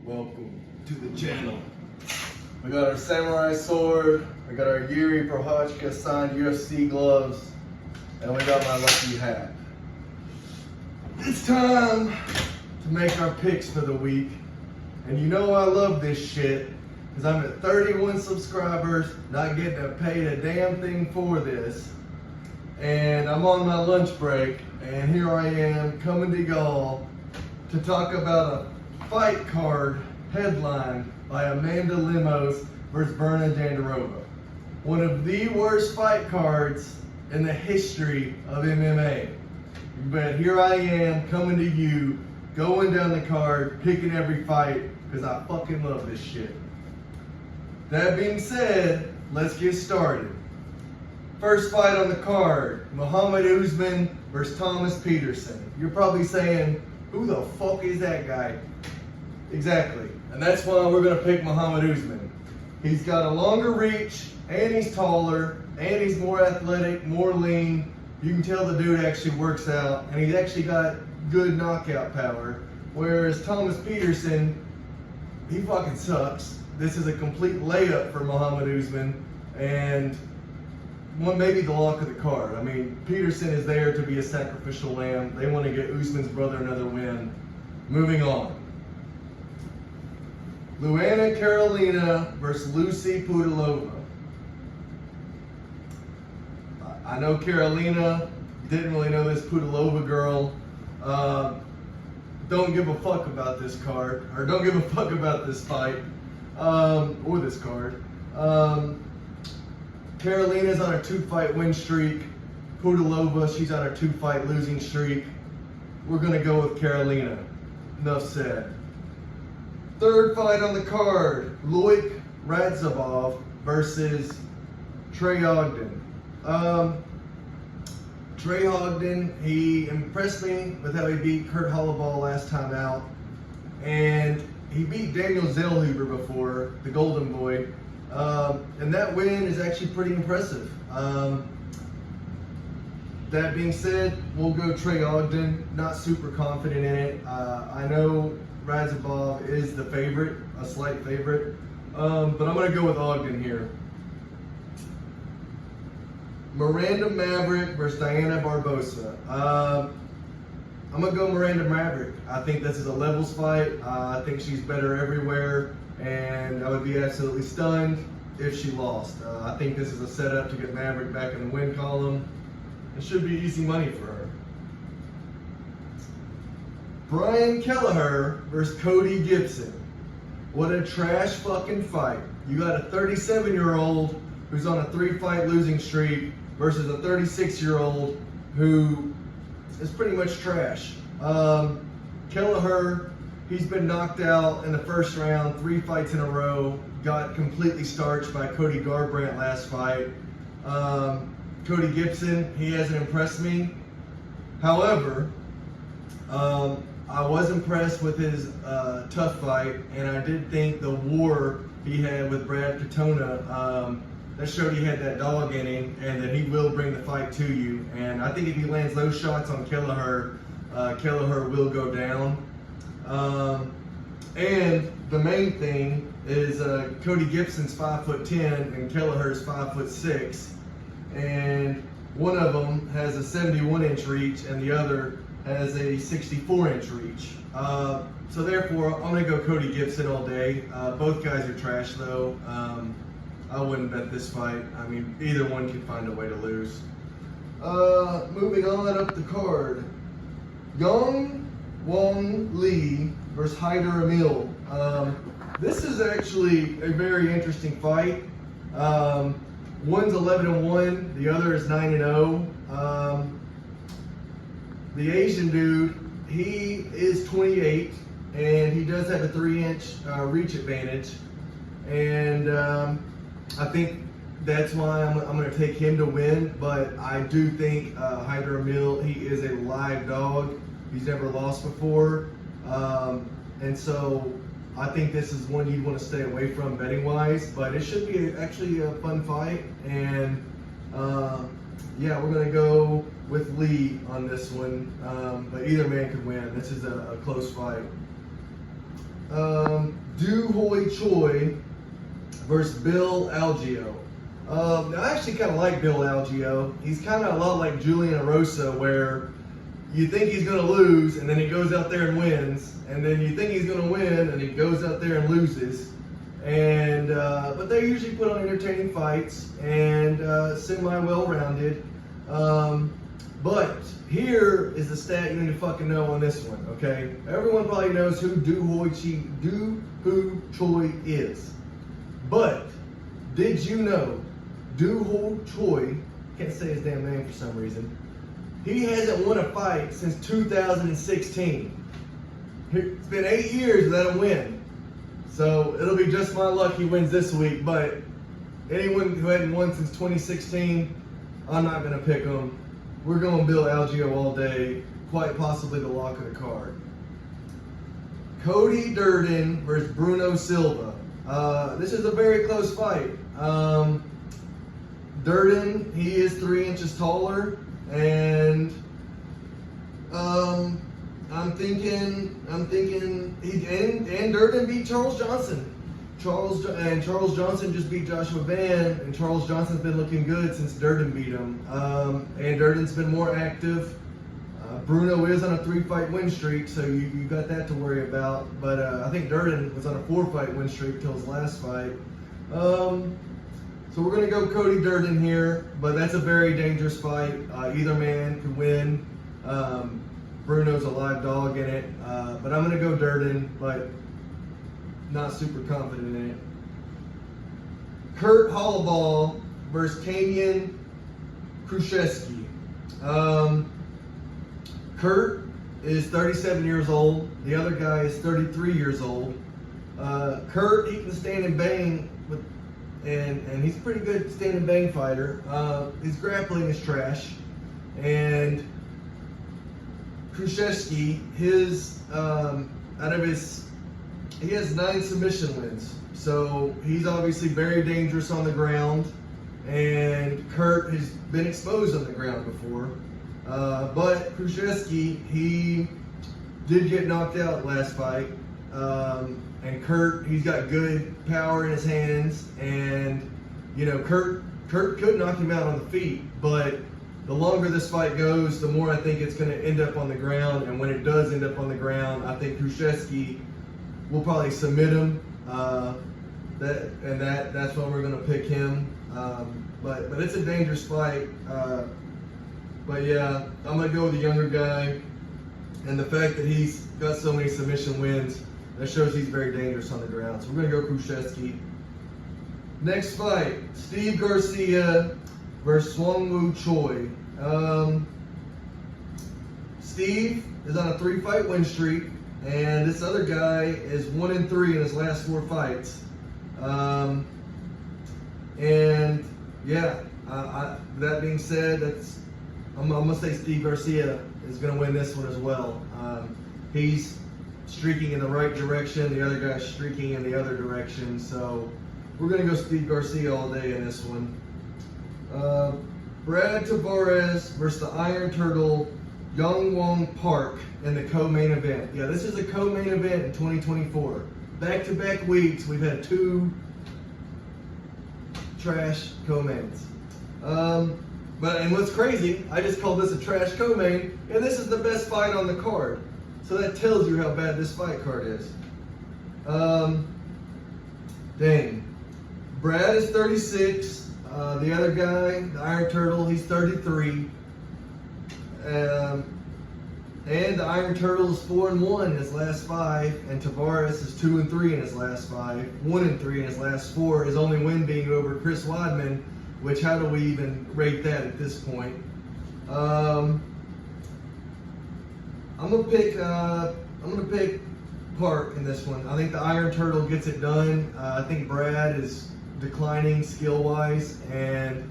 Welcome to the channel. We got our samurai sword, we got our Yuri Prochazka signed UFC gloves, and we got my lucky hat. It's time to make our picks for the week. And you know I love this shit, because I'm at 31 subscribers, not getting paid a damn thing for this. And I'm on my lunch break, and here I am coming to y'all to talk about a fight card headlined by Amanda Lemos versus Virna Jandiroba. One of the worst fight cards in the history of MMA. But here I am coming to you, going down the card, picking every fight, because I fucking love this shit. That being said, let's get started. First fight on the card, Muhammad Usman versus Thomas Peterson. You're probably saying, who the fuck is that guy? Exactly, and that's why we're gonna pick Muhammad Usman. He's got a longer reach, and he's taller, and he's more athletic, more lean. You can tell the dude actually works out, and he's actually got good knockout power. Whereas Thomas Peterson, he fucking sucks. This is a complete layup for Muhammad Usman, and maybe the lock of the card. I mean, Peterson is there to be a sacrificial lamb. They want to get Usman's brother another win. Moving on. Luana Carolina versus Lucy Pudilova. I know Carolina, didn't really know this Pudilova girl. Don't give a fuck about this card, or don't give a fuck about this fight, or this card. Carolina's on a 2-fight win streak. Pudilova, she's on a 2-fight losing streak. We're gonna go with Carolina. Enough said. Third fight on the card, Loic Radzhabov versus Trey Ogden. Trey Ogden, he impressed me with how he beat Kurt Holloway last time out. And he beat Daniel Zellhuber before, the Golden Boy. And that win is actually pretty impressive. That being said, we'll go Trey Ogden. Not super confident in it. I know Radzhabov is the favorite, a slight favorite, but I'm going to go with Ogden here. Miranda Maverick versus Diana Barbosa. I'm going to go Miranda Maverick. I think this is a levels fight. I think she's better everywhere, and I would be absolutely stunned if she lost. I think this is a setup to get Maverick back in the win column. It should be easy money for her. Brian Kelleher versus Cody Gibson. What a trash fucking fight. You got a 37-year-old who's on a 3-fight losing streak versus a 36-year-old who is pretty much trash. Kelleher, he's been knocked out in the first round 3 fights in a row, got completely starched by Cody Garbrandt last fight. Cody Gibson, he hasn't impressed me. However, I was impressed with his tough fight, and I did think the war he had with Brad Katona, that showed he had that dog in him, and that he will bring the fight to you. And I think if he lands those shots on Kelleher, Kelleher will go down. And the main thing is Cody Gibson's 5'10" and Kelleher's 5'6", and one of them has a 71-inch reach and the other has a 64-inch reach. So therefore, I'm going to go Cody Gibson all day. Both guys are trash though. I wouldn't bet this fight. I mean, either one can find a way to lose. Moving on up the card. Yong Wong Lee versus Haider Emil. This is actually a very interesting fight. One's 11-1, the other is 9-0. The Asian dude, he is 28, and he does have a 3-inch reach advantage. And I think that's why I'm going to take him to win. But I do think Haider Emil, he is a live dog. He's never lost before. And so I think this is one you'd want to stay away from betting wise, but it should be actually a fun fight. And yeah, we're going to go with Lee on this one, but either man could win. This is a close fight. Do Hoi Choi versus Bill Algeo. I actually kind of like Bill Algeo. He's kind of a lot like Julian Erosa, where you think he's going to lose, and then he goes out there and wins, and then you think he's going to win, and he goes out there and loses. And but they usually put on entertaining fights and semi-well-rounded. But here is the stat you need to fucking know on this one, okay? Everyone probably knows who Do Hoi Choi is. But did you know Do Hoi Choi, can't say his damn name for some reason, he hasn't won a fight since 2016. It's been 8 years without a win. So it'll be just my luck he wins this week, but anyone who hadn't won since 2016, I'm not going to pick him. We're going Bill Algeo all day, quite possibly the lock of the card. Cody Durden versus Bruno Silva. This is a very close fight. Durden, he is 3 inches taller, and I'm thinking Durden beat Charles Johnson. Charles Johnson just beat Joshua Van, and Charles Johnson's been looking good since Durden beat him. And Durden's been more active. Bruno is on a 3-fight win streak, so you got that to worry about. But I think Durden was on a 4-fight win streak till his last fight. So we're going to go Cody Durden here, but that's a very dangerous fight. Either man could win. Bruno's a live dog in it, but I'm going to go Durden, but not super confident in it. Kurt Holloway versus Kamian Krzyzewski. Kurt is 37 years old. The other guy is 33 years old. Kurt, he can stand and bang, and he's a pretty good stand and bang fighter. His grappling is trash. And Krzyzewski, he has 9 submission wins. So he's obviously very dangerous on the ground. And Kurt has been exposed on the ground before. But Krzyzewski, he did get knocked out last fight. And Kurt, he's got good power in his hands. And, you know, Kurt could knock him out on the feet. But the longer this fight goes, the more I think it's going to end up on the ground. And when it does end up on the ground, I think Krzyzewski will probably submit him. That's when we're going to pick him. But it's a dangerous fight. But yeah, I'm going to go with the younger guy. And the fact that he's got so many submission wins, that shows he's very dangerous on the ground. So we're going to go Krzyzewski. Next fight, Steve Garcia versus Swangwoo Choi. Steve is on a 3-fight win streak, and this other guy is 1-3 in his last 4 fights. And yeah, that being said, I'm gonna say Steve Garcia is gonna win this one as well. He's streaking in the right direction, the other guy's streaking in the other direction, so we're gonna go Steve Garcia all day in this one. Brad Tavares versus the Iron Turtle, Youngwon Park in the co-main event. Yeah, this is a co-main event in 2024. Back-to-back weeks, we've had 2 trash co-mains. And what's crazy, I just called this a trash co-main, and this is the best fight on the card. So that tells you how bad this fight card is. Dang. Brad is 36. The other guy, the Iron Turtle, he's 33. And the Iron Turtle is 4-1 in his last 5, and Tavares is 2-3 in his last 5, 1-3 in his last 4. His only win being over Chris Weidman, which how do we even rate that at this point? I'm gonna pick Park in this one. I think the Iron Turtle gets it done. I think Brad is declining skill-wise, and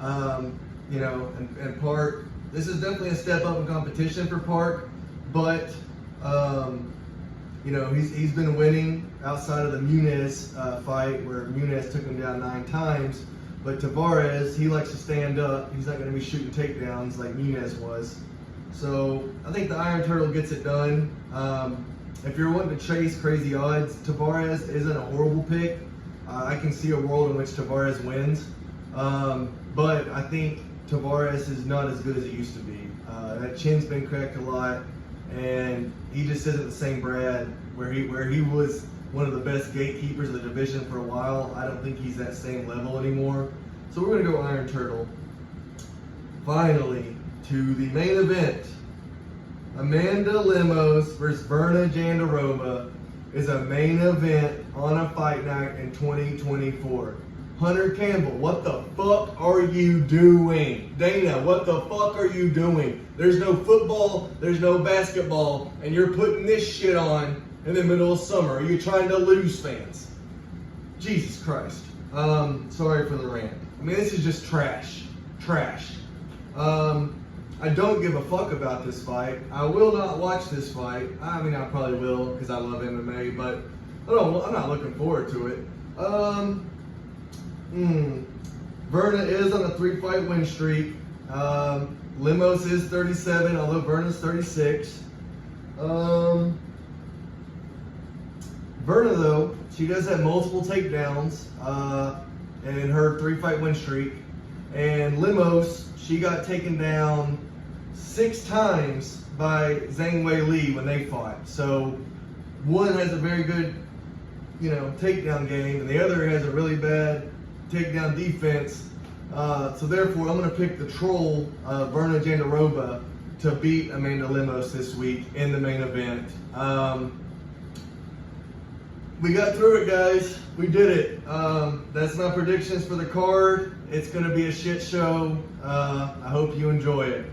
and Park. This is definitely a step up in competition for Park, but he's been winning outside of the Muniz fight where Muniz took him down 9 times. But Tavares, he likes to stand up. He's not going to be shooting takedowns like Muniz was. So I think the Iron Turtle gets it done. if you're wanting to chase crazy odds, Tavares isn't a horrible pick. I can see a world in which Tavares wins, but I think Tavares is not as good as it used to be. That chin's been cracked a lot, and he just isn't the same Brad where he was one of the best gatekeepers of the division for a while. I don't think he's that same level anymore. So we're gonna go Iron Turtle. Finally, to the main event. Amanda Lemos versus Virna Jandiroba is a main event on a fight night in 2024. Hunter Campbell, what the fuck are you doing? Dana, what the fuck are you doing? There's no football, there's no basketball, and you're putting this shit on in the middle of summer. Are you trying to lose fans? Jesus Christ. Sorry for the rant. I mean, this is just trash. Trash. I don't give a fuck about this fight. I will not watch this fight. I mean, I probably will because I love MMA, but I'm not looking forward to it. Virna is on a 3-fight win streak. Lemos is 37, although Virna's 36. Virna, though, she does have multiple takedowns in her 3-fight win streak. And Lemos, she got taken down 6 times by Zhang Weili when they fought. So one has a very good, takedown game, and the other has a really bad takedown defense. So therefore, I'm going to pick the troll, Virna Jandiroba, to beat Amanda Lemos this week in the main event. We got through it, guys. We did it. That's my predictions for the card. It's going to be a shit show. I hope you enjoy it.